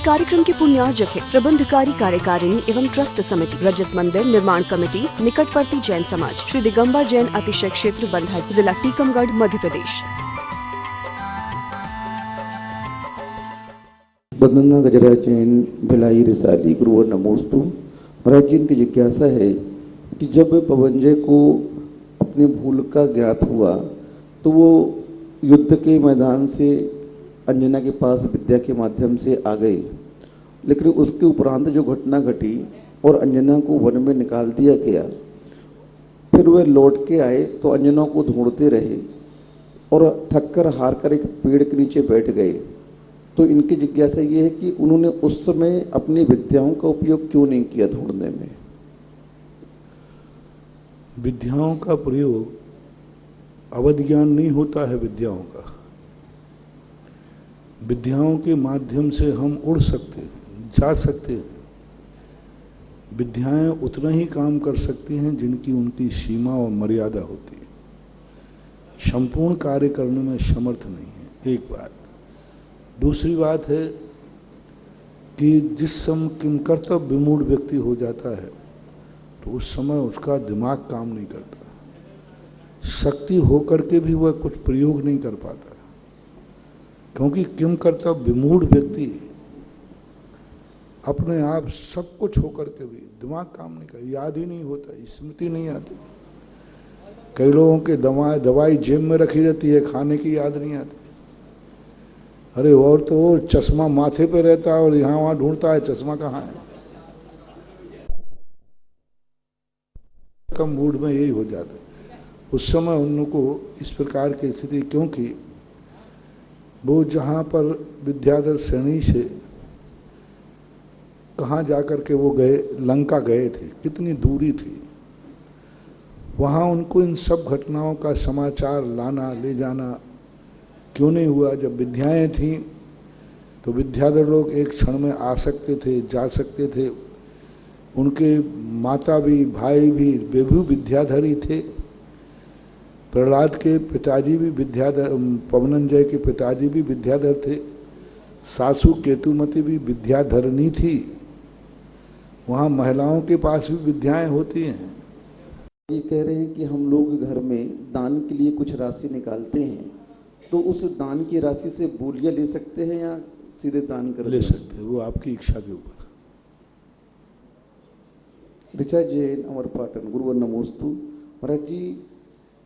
कार्यक्रम के पुण्यार्जक है प्रबंधकारी कार्यकारिणी एवं ट्रस्ट समिति, रजत मंदिर निर्माण कमेटी, निकटवर्ती जैन समाज, श्री दिगंबर जैन अतिशय क्षेत्र बंधा, जिला टीकमगढ़, मध्य प्रदेश। वंदना गजराज जैन भिलाई रिसाली गुरुवर नमोस्तु। महाराज जी, इनकी जिज्ञासा है कि जब पवनजय को अपनी भूल का ज्ञात हुआ तो वो युद्ध के मैदान से अंजना के पास विद्या के माध्यम से आ गए, लेकिन उसके उपरांत जो घटना घटी और अंजना को वन में निकाल दिया गया, फिर वे लौट के आए तो अंजना को ढूंढते रहे और थक कर हार कर एक पेड़ के नीचे बैठ गए। तो इनकी जिज्ञासा ये है कि उन्होंने उस समय अपनी विद्याओं का उपयोग क्यों नहीं किया ढूंढने में। विद्याओं का प्रयोग अवध ज्ञान नहीं होता है। विद्याओं का, विद्याओं के माध्यम से हम उड़ सकते हैं, जा सकते हैं। विद्याएं उतना ही काम कर सकती हैं जिनकी उनकी सीमा और मर्यादा होती है। संपूर्ण कार्य करने में समर्थ नहीं है, एक बात। दूसरी बात है कि जिस समय किम कर्तव्य विमूढ़ व्यक्ति हो जाता है तो उस समय उसका दिमाग काम नहीं करता। शक्ति होकर के भी वह कुछ प्रयोग नहीं कर पाता, क्योंकि किम कर्तव्य विमूढ़ व्यक्ति अपने आप सब कुछ होकर के भी दिमाग काम नहीं करता, याद ही नहीं होता, स्मृति नहीं आती। कई लोगों के दवाई जेब में रखी रहती है, खाने की याद नहीं आती। अरे और तो चश्मा माथे पे रहता है और यहाँ वहाँ ढूंढता है चश्मा कहाँ है। कम मूड में यही हो जाता है उस समय उनको इस प्रकार की स्थिति, क्योंकि वो जहाँ पर विद्याधर श्रेणी से कहाँ जाकर के वो गए, लंका गए थे, कितनी दूरी थी, वहाँ उनको इन सब घटनाओं का समाचार लाना ले जाना क्यों नहीं हुआ। जब विद्याएं थीं तो विद्याधर लोग एक क्षण में आ सकते थे, जा सकते थे। उनके माता भी, भाई भी, वे भी विद्याधर ही थे। प्रहलाद के पिताजी भी विद्याधर, पवनंजय के पिताजी भी विद्याधर थे। सासू केतुमती भी विद्याधरनी थी। वहाँ महिलाओं के पास भी विद्याएं होती हैं। ये कह रहे हैं कि हम लोग घर में दान के लिए कुछ राशि निकालते हैं, तो उस दान की राशि से बोलियां ले सकते हैं या सीधे दान कर ले सकते हैं, वो आपकी इच्छा के ऊपर। ऋचा जैन अमर पाटन गुरुवर नमोस्तु। महाराज जी,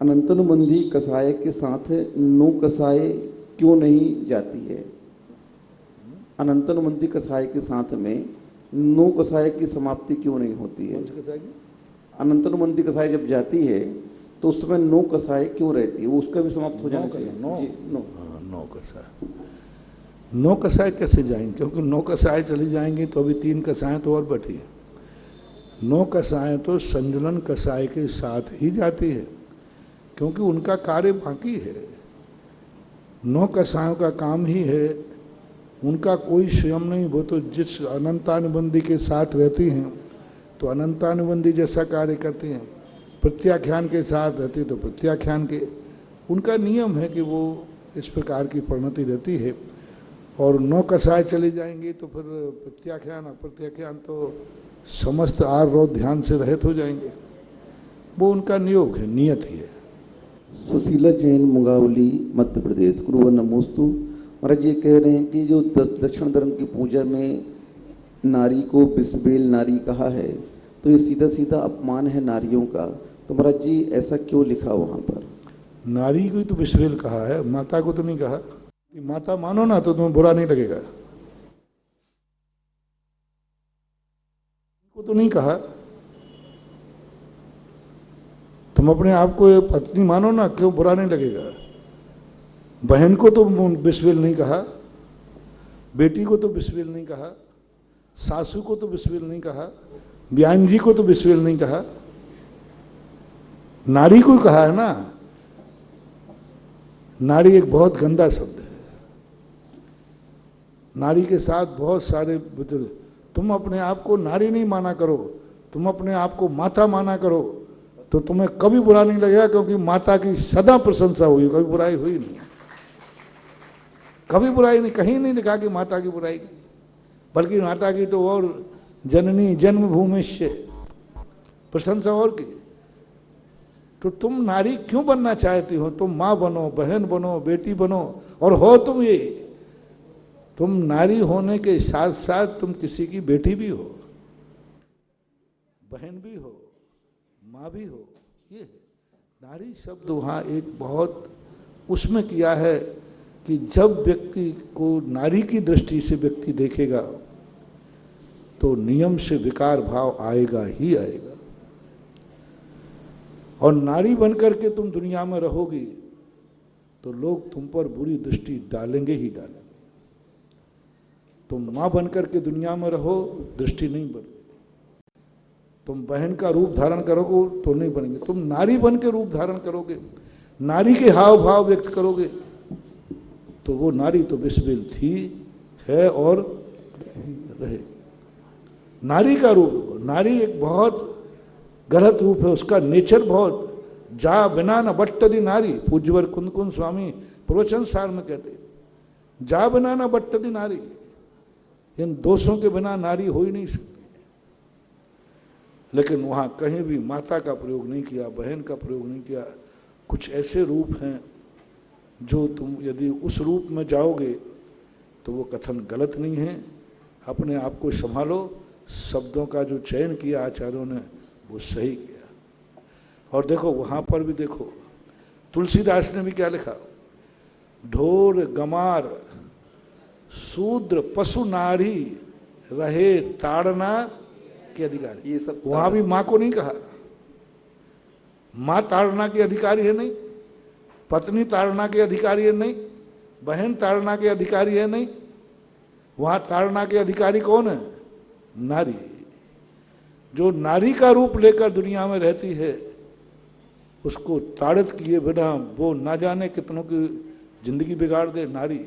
अनंतनुबंधी कसाय के साथ नो कसाय क्यों नहीं जाती है। अनंतनुबंधी कसाय के साथ में नो कसाय की समाप्ति क्यों नहीं होती है। अनंतनुबंधी कसाय जब जाती है तो उस समय नो कसाय क्यों रहती है, वो उसका भी समाप्त हो जाना चाहिए। नो कसाय, नो कसाय कैसे जाएंगे, क्योंकि नो कसाय चली जाएंगी तो अभी 3 कसाय तो और बैठी है। नो कसाय तो संजुलन कसाय के साथ ही जाती है, क्योंकि उनका कार्य बाकी है। 9 कसायों का काम ही है, उनका कोई स्वयं नहीं। वो तो जिस अनंतानुबंधी के साथ रहती हैं तो अनंतानुबंधी जैसा कार्य करती हैं, प्रत्याख्यान के साथ रहती तो प्रत्याख्यान के, उनका नियम है कि वो इस प्रकार की परिणति रहती है। और 9 कसाय चली जाएंगी तो फिर प्रत्याख्यान अप्रत्याख्यान तो समस्त आर रोध ध्यान से रहित हो जाएंगे। वो उनका नियोग है, नियत ही है। सुशीला जैन मुगावली मध्य प्रदेश गुरुवर नमोस्तु। महाराज ये कह रहे हैं कि जो दक्षिण धर्म की पूजा में नारी को बिस्बेल नारी कहा है तो ये सीधा सीधा अपमान है नारियों का, तो महाराज जी ऐसा क्यों लिखा वहाँ पर। नारी को तो बिस्बेल कहा है, माता को तो नहीं कहा। माता मानो ना तो तुम्हें बुरा नहीं लगेगा, को तो नहीं कहा। तुम अपने आप को पत्नी मानो ना, क्यों बुरा नहीं लगेगा। बहन को तो बिस्बेल नहीं कहा, बेटी को तो बिस्बेल नहीं कहा, सासू को तो बिस्बेल नहीं कहा, ब्यान जी को तो बिस्बेल नहीं कहा, नारी को कहा है ना। नारी एक बहुत गंदा शब्द है। नारी के साथ बहुत सारे, तुम अपने आप को नारी नहीं माना करो, तुम अपने आप को माता माना करो तो तुम्हें कभी बुरा नहीं लगेगा, क्योंकि माता की सदा प्रशंसा हुई, कभी बुराई हुई नहीं, कभी बुराई नहीं, कहीं नहीं लिखा कि माता की बुराई की। बल्कि माता की तो और जननी जन्मभूमिश्च प्रशंसा और की। तो तुम नारी क्यों बनना चाहती हो? तुम माँ बनो, बहन बनो, बेटी बनो, और हो तुम ये। तुम नारी होने के साथ साथ तुम किसी की बेटी भी हो, बहन भी हो, माँ भी हो। ये है नारी शब्द वहाँ एक बहुत उसमें किया है कि जब व्यक्ति को नारी की दृष्टि से व्यक्ति देखेगा तो नियम से विकार भाव आएगा ही आएगा। और नारी बनकर के तुम दुनिया में रहोगी तो लोग तुम पर बुरी दृष्टि डालेंगे ही डालेंगे। तुम माँ बनकर के दुनिया में रहो, दृष्टि नहीं बढ़ेगी। तुम बहन का रूप धारण करोगे तो नहीं बनेंगे। तुम नारी बन के रूप धारण करोगे, नारी के हाव भाव व्यक्त करोगे, तो वो नारी तो विश्वविल थी, है और रहे। नारी का रूप, नारी एक बहुत गलत रूप है, उसका नेचर बहुत। जा बिना न बट्टदी नारी, पूज्यवर कुंद कुंद स्वामी प्रवचन सार में कहते, जा बिना न बट्टदी नारी। इन दोषों के बिना नारी हो ही नहीं सकती। लेकिन वहां कहीं भी माता का प्रयोग नहीं किया, बहन का प्रयोग नहीं किया। कुछ ऐसे रूप हैं जो तुम यदि उस रूप में जाओगे तो वो कथन गलत नहीं है। अपने आप को संभालो। शब्दों का जो चयन किया आचार्यों ने वो सही किया। और देखो वहां पर भी देखो तुलसीदास ने भी क्या लिखा, ढोर गमार शूद्र पशु नारी रहे ताड़ना के अधिकारी। ये सब वहां भी मां को नहीं कहा। मां ताड़ना के अधिकारी है नहीं, पत्नी ताड़ना के अधिकारी है नहीं, बहन ताड़ना के अधिकारी है नहीं। वहां ताड़ना के अधिकारी कौन है? नारी। जो नारी का रूप लेकर दुनिया में रहती है उसको ताड़ित किए बिना वो ना जाने कितनों की जिंदगी बिगाड़ दे नारी,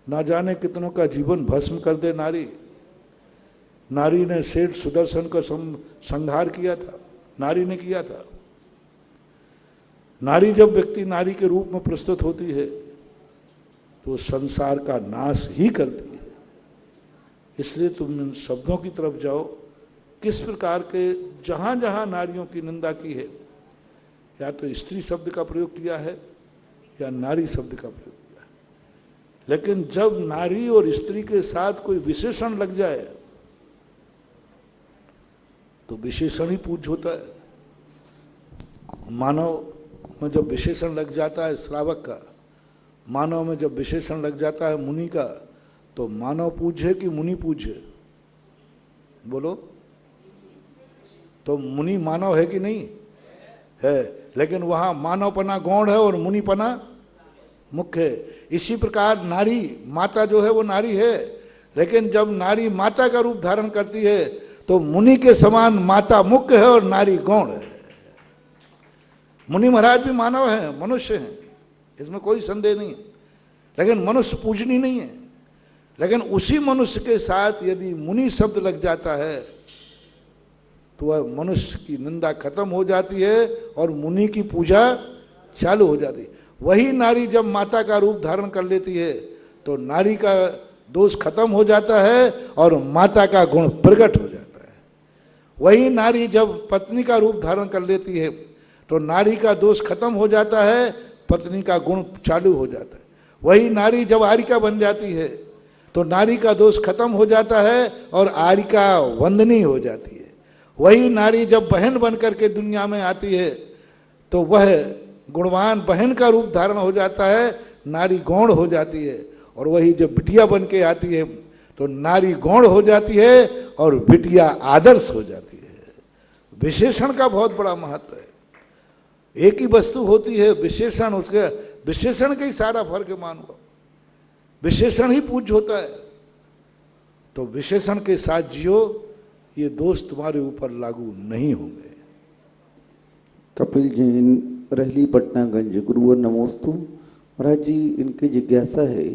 ना जाने कितनों का जीवन भस्म कर दे नारी। नारी ने सेठ सुदर्शन का संहार किया था, नारी ने किया था। नारी जब व्यक्ति नारी के रूप में प्रस्तुत होती है तो संसार का नाश ही करती है। इसलिए तुम इन शब्दों की तरफ जाओ, किस प्रकार के जहां जहां नारियों की निंदा की है, या तो स्त्री शब्द का प्रयोग किया है या नारी शब्द का प्रयोग किया है। लेकिन जब नारी और स्त्री के साथ कोई विशेषण लग जाए तो विशेषण ही पूज्य होता है। मानव में जब विशेषण लग जाता है श्रावक का, मानव में जब विशेषण लग जाता है मुनि का, तो मानव पूज्य कि मुनि पूज्य? बोलो। तो मुनि मानव है कि नहीं है? लेकिन वहां मानवपना गौण है और मुनिपना मुख्य है। इसी प्रकार नारी माता जो है वो नारी है, लेकिन जब नारी माता का रूप धारण करती है तो मुनि के समान माता मुख्य है और नारी गौण है। मुनि महाराज भी मानव है, मनुष्य हैं, इसमें कोई संदेह नहीं, लेकिन मनुष्य पूजनीय नहीं है। लेकिन उसी मनुष्य के साथ यदि मुनि शब्द लग जाता है तो वह मनुष्य की निंदा खत्म हो जाती है और मुनि की पूजा चालू हो जाती है। वही नारी जब माता का रूप धारण कर लेती है तो नारी का दोष खत्म हो जाता है और माता का गुण प्रकट हो जाता है। वही नारी जब पत्नी का रूप धारण कर लेती है तो नारी का दोष खत्म हो जाता है, पत्नी का गुण चालू हो जाता है। वही नारी जब आरिका बन जाती है तो नारी का दोष खत्म हो जाता है और आरिका वंदनीय हो जाती है। वही नारी जब बहन बन करके दुनिया में आती है तो वह गुणवान बहन का रूप धारण हो जाता है, नारी गौण हो जाती है। और वही जब बिटिया बन के आती है तो नारी गौण हो जाती है और बिटिया आदर्श हो जाती है। विशेषण का बहुत बड़ा महत्व है। एक ही वस्तु होती है, विशेषण उसके विशेषण का ही सारा फर्क है। मानो विशेषण ही पूज्य होता है, तो विशेषण के साथ जियो, ये दोष तुम्हारे ऊपर लागू नहीं होंगे। कपिल जैन, रहली पटनागंज। गुरुवर नमोस्तु। महाराज जी, इनकी जिज्ञासा है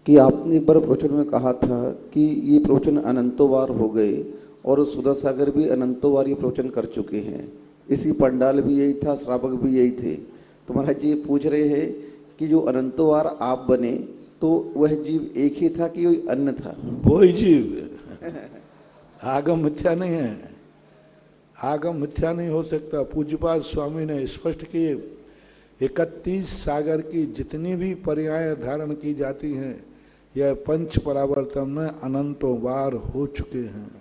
कि आपने एक बार प्रवचन में कहा था कि ये प्रवचन अनंतों बार हो गए और सुधा सागर भी अनंतों बार ये प्रवचन कर चुके हैं। इसी पंडाल भी यही था, श्रावक भी यही थे। तो महाराज जी पूछ रहे हैं कि जो अनंतों बार आप बने तो वह जीव एक ही था कि कोई अन्य था? वही जीव, आगम मिथ्या नहीं है, आगम मिथ्या नहीं हो सकता। पूज्यपाद स्वामी ने स्पष्ट किए 31 सागर की जितनी भी पर्याय धारण की जाती हैं यह पंच परावर्तन में अनंतों बार हो चुके हैं,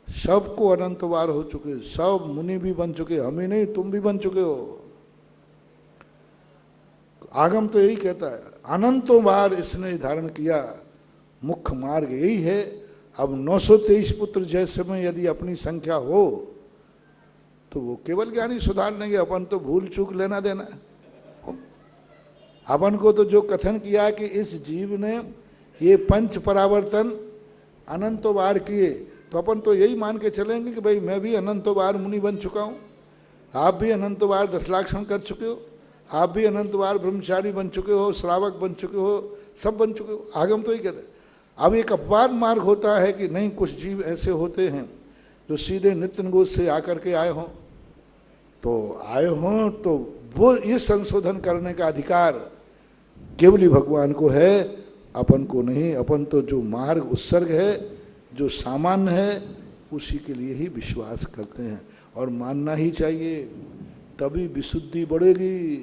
सबको अनंत बार हो चुके, सब मुनि भी बन चुके, हम ही नहीं तुम भी बन चुके हो। आगम तो यही कहता है, अनंतों बार इसने धारण किया, मुख्य मार्ग यही है। अब 923 पुत्र जैसे में यदि अपनी संख्या हो तो वो केवल ज्ञानी सुधार लेंगे, अपन तो भूल चूक लेना देना। अपन को तो जो कथन किया कि इस जीव ने ये पंच परावर्तन अनंतों बार किए, तो अपन तो यही मान के चलेंगे कि भाई मैं भी अनंतों बार मुनि बन चुका हूं, आप भी अनंतों बार 10 लाख क्षण कर चुके हो, आप भी अनंत बार ब्रह्मचारी बन चुके हो, श्रावक बन चुके हो, सब बन चुके हो। आगम तो ही कहते हैं। अब एक अपवाद मार्ग होता है कि नहीं, कुछ जीव ऐसे होते हैं जो सीधे नित्य निगोज से आकर के आए हों, तो वो ये संशोधन करने का अधिकार केवल ही भगवान को है, अपन को नहीं। अपन तो जो मार्ग उत्सर्ग है, जो सामान्य है, उसी के लिए ही विश्वास करते हैं और मानना ही चाहिए। तभी विशुद्धि बढ़ेगी,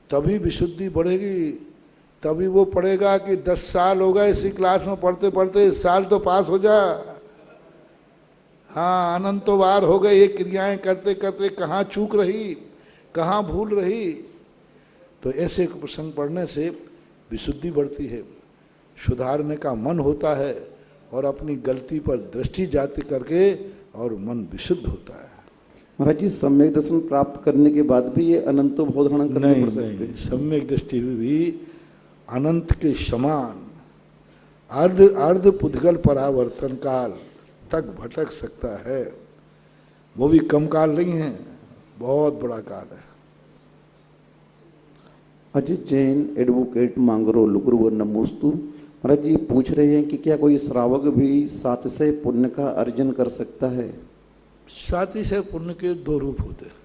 तभी विशुद्धि बढ़ेगी। तभी वो पढ़ेगा कि 10 साल हो गए इसी क्लास में पढ़ते पढ़ते, इस साल तो पास हो जा। हाँ, अनंतों बार हो गए ये क्रियाएं करते करते, कहाँ चूक रही, कहाँ भूल रही। तो ऐसे प्रसंग पढ़ने से विशुद्धि बढ़ती है, सुधारने का मन होता है और अपनी गलती पर दृष्टि जाति करके और मन विशुद्ध होता है। महाराज जी, सम्यक दर्शन प्राप्त करने के बाद भी ये अनंतो भाव धारण करना पड़ सकते हैं? सम्यक दृष्टि भी अनंत के समान अर्ध पुद्गल परावर्तन काल तक भटक सकता है। वो भी कम काल नहीं है, बहुत बड़ा काल है। अजित जैन, एडवोकेट, मांगरोल, गुरुवर नमोस्तु। महाराज जी पूछ रहे हैं कि क्या कोई श्रावक भी 700 पुण्य का अर्जन कर सकता है? 700 पुण्य के 2 रूप होते हैं।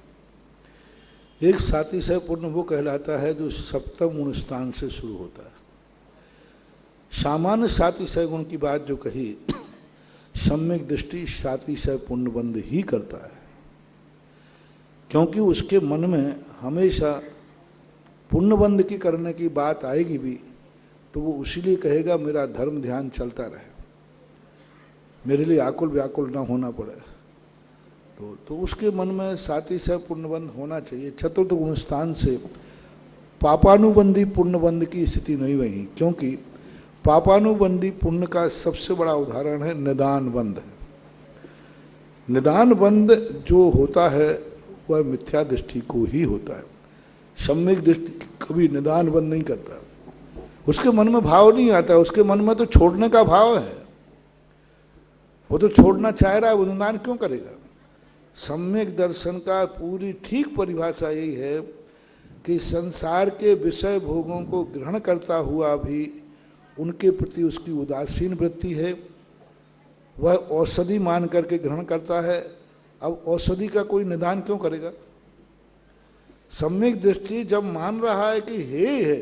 एक 700 पुण्य वो कहलाता है जो सप्तम गुण स्थान से शुरू होता है। सामान्य 700 गुण की बात जो कही, सम्यक दृष्टि 700 पुण्य बंद ही करता है, क्योंकि उसके मन में हमेशा पुण्य बंद की करने की बात आएगी भी, तो वो उसीलिए कहेगा मेरा धर्म ध्यान चलता रहे, मेरे लिए आकुल व्याकुल ना होना पड़े। तो उसके मन में 700 पुण्यबंध होना चाहिए। चतुर्थ गुण स्थान से पापानुबंधी पुण्यबंध की स्थिति नहीं बनी, क्योंकि पापानुबंधी पुण्य का सबसे बड़ा उदाहरण है निदान बंध। निदान बंध जो होता है वह मिथ्या दृष्टि को ही होता है, सम्यक दृष्टि कभी निदान बंध नहीं करता। उसके मन में भाव नहीं आता, उसके मन में तो छोड़ने का भाव है, वो तो छोड़ना चाह रहा है, वो निदान क्यों करेगा। सम्यक दर्शन का पूरी ठीक परिभाषा यही है कि संसार के विषय भोगों को ग्रहण करता हुआ भी उनके प्रति उसकी उदासीन वृत्ति है, वह औषधि मान करके ग्रहण करता है। अब औषधि का कोई निदान क्यों करेगा। सम्यक दृष्टि जब मान रहा है कि हे है,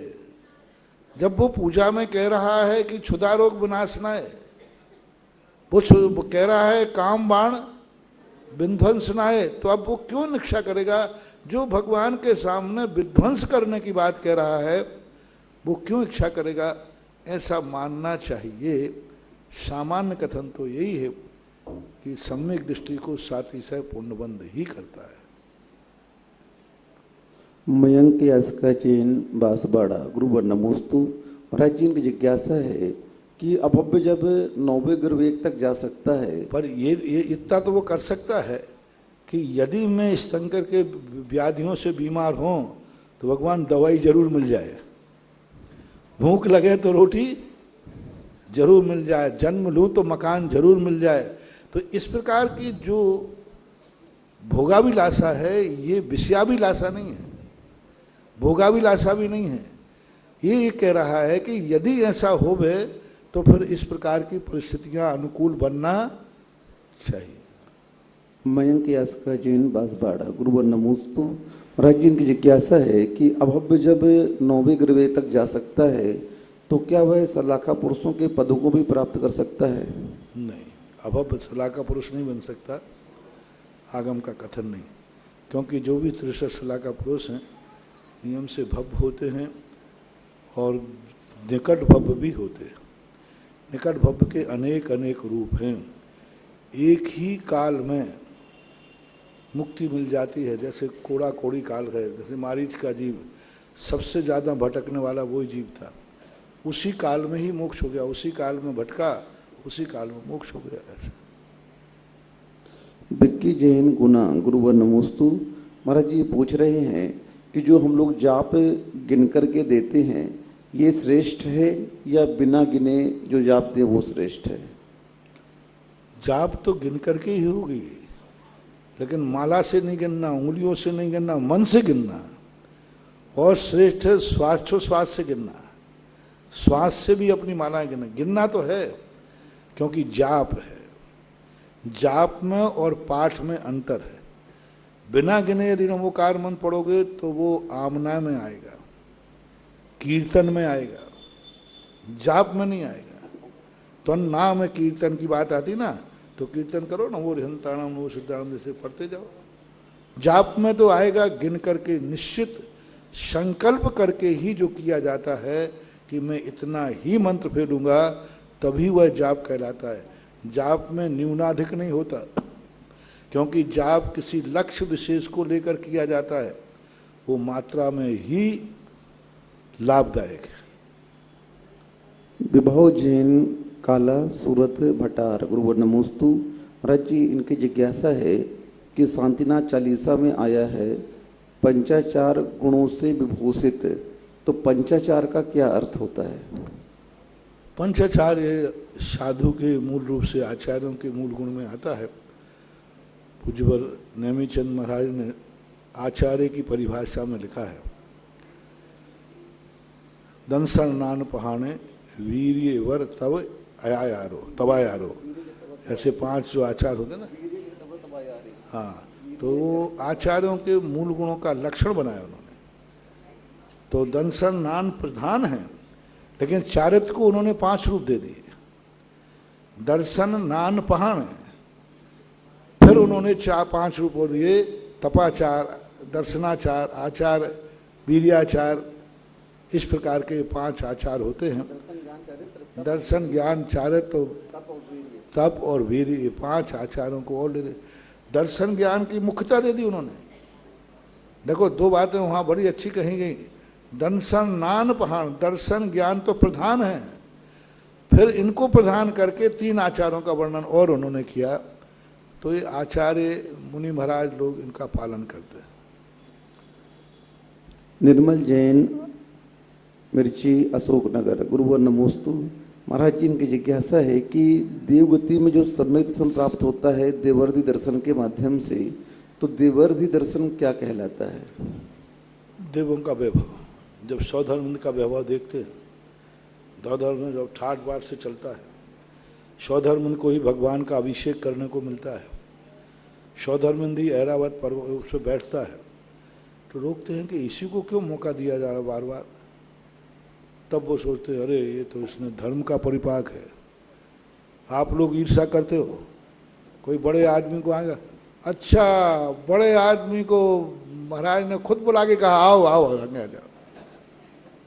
जब वो पूजा में कह रहा है कि क्षुधा रोग विनाशनाय, वो कह रहा है काम बाण विध्वंसनाय, तो अब वो क्यों निक्षा करेगा। जो भगवान के सामने विध्वंस करने की बात कह रहा है वो क्यों इच्छा करेगा, ऐसा मानना चाहिए। सामान्य कथन तो यही है कि सम्यक दृष्टि को 700 पुण्यबंध ही करता है। मयंक यास्काचेन बांसवाड़ा, गुरुवर नमोस्तु। महाराज जी की जिज्ञासा है कि अभव्य जब 9वें गर्भवेग तक जा सकता है, पर ये इतना तो वो कर सकता है कि यदि मैं शंकर के व्याधियों से बीमार हूं तो भगवान दवाई जरूर मिल जाए, भूख लगे तो रोटी जरूर मिल जाए, जन्म लूं तो मकान जरूर मिल जाए। तो इस प्रकार की जो भोगाभिलाषा है ये विषयाभिलाषा नहीं है, भोगाभिलाषा भी नहीं है। ये कह रहा है कि यदि ऐसा होवे तो फिर इस प्रकार की परिस्थितियां अनुकूल बनना चाहिए। मयंक यास्का जैन बांसवाड़ा गुरुवर नमोस्तु। महाराज जी, इनकी जिज्ञासा है कि अभव्य जब 9वें ग्रह तक जा सकता है तो क्या वह सलाखा पुरुषों के पदों को भी प्राप्त कर सकता है? नहीं, अभव्य सलाखा पुरुष नहीं बन सकता, आगम का कथन नहीं। क्योंकि जो भी 63 सलाखा पुरुष हैं नियम से भव्य होते हैं और निकट भव्य भी होते हैं। निकट भव्य के अनेक अनेक रूप हैं। एक ही काल में मुक्ति मिल जाती है, जैसे कोड़ा कोड़ी काल है, जैसे मारीच का जीव सबसे ज़्यादा भटकने वाला वही जीव था, उसी काल में ही मोक्ष हो गया, उसी काल में भटका, उसी काल में मोक्ष हो गया। ऐसा विक्की जैन गुना गुरुवर नमोस्तु। महाराज जी पूछ रहे हैं कि जो हम लोग जाप गिन करके देते हैं ये श्रेष्ठ है या बिना गिने जो जाप दें वो श्रेष्ठ है? जाप तो गिन करके ही होगी, लेकिन माला से नहीं गिनना, उंगलियों से नहीं गिनना, मन से गिनना। और श्रेष्ठ है श्वासोच्छ्वास से गिनना, श्वास से भी अपनी माला गिनना। गिनना तो है क्योंकि जाप है, जाप में और पाठ में अंतर है। बिना गिने यदि नमोकार मंत्र पढ़ोगे तो वो आमना में आएगा, कीर्तन में आएगा, जाप में नहीं आएगा। तो नाम में कीर्तन की बात आती ना, तो कीर्तन करो ना, वो हंताणम नमो सिद्धाणम जैसे पढ़ते जाओ। जाप में तो आएगा गिन करके, निश्चित संकल्प करके ही जो किया जाता है कि मैं इतना ही मंत्र फेरूंगा, तभी वह जाप कहलाता है। जाप में न्यूनाधिक नहीं होता, क्योंकि जाप किसी लक्ष्य विशेष को लेकर किया जाता है, वो मात्रा में ही लाभदायक है। विभव जैन काला सूरत भटार गुरुवर नमोस्तु। महाराज जी, इनकी जिज्ञासा है कि शांतिनाथ चालीसा में आया है पंचाचार गुणों से विभूषित, तो पंचाचार का क्या अर्थ होता है? पंचाचार ये साधु के मूल रूप से आचार्यों के मूल गुण में आता है। पूज्यवर नेमीचंद महाराज ने आचार्य की परिभाषा में लिखा है, दंसन नान पहाने वीर्य वर तव अयारो तवायारो, ऐसे 5 जो आचार होते ना, हाँ, तो आचार्यों के मूल गुणों का लक्षण बनाया उन्होंने। तो दंसन नान प्रधान है, लेकिन चारित्र को उन्होंने 5 रूप दे दिए। दर्शन नान पहाण है, फिर उन्होंने 5 रूप और दिए, तपाचार, दर्शनाचार, आचार, वीर्याचार, इस प्रकार के 5 आचार होते हैं। दर्शन ज्ञान चारित्र तप और वीर्य, ये 5 आचारों को और ले दे। दर्शन ज्ञान की मुख्यता दे दी उन्होंने। देखो 2 बातें वहां बड़ी अच्छी कही गई। दर्शन नान पहाड़, दर्शन ज्ञान तो प्रधान है, फिर इनको प्रधान करके 3 आचारों का वर्णन और उन्होंने किया। तो ये आचार्य मुनि महाराज लोग इनका पालन करते हैं। निर्मल जैन मिर्ची अशोकनगर गुरुवर नमोस्तु। महाराज जी, इनकी जिज्ञासा है कि देवगति में जो सम्यक दर्शन प्राप्त होता है देवर्धि दर्शन के माध्यम से, तो देवर्धि दर्शन क्या कहलाता है? देवों का वैभव, जब सौधर्म का वैभव देखते हैं, दौधर्म जब ठाट बाट से चलता है, सौधर्म को ही भगवान का अभिषेक करने को मिलता है। सौधर्मंदी ऐरावत पर्वत उस पर बैठता है, तो रोकते हैं कि इसी को क्यों मौका दिया जा रहा बार बार। तब वो सोचते अरे ये तो इसने धर्म का परिपाक है। आप लोग ईर्ष्या करते हो, कोई बड़े आदमी को आएगा, अच्छा बड़े आदमी को महाराज ने खुद बुला के कहा आओ आओ आगे आ जाओ,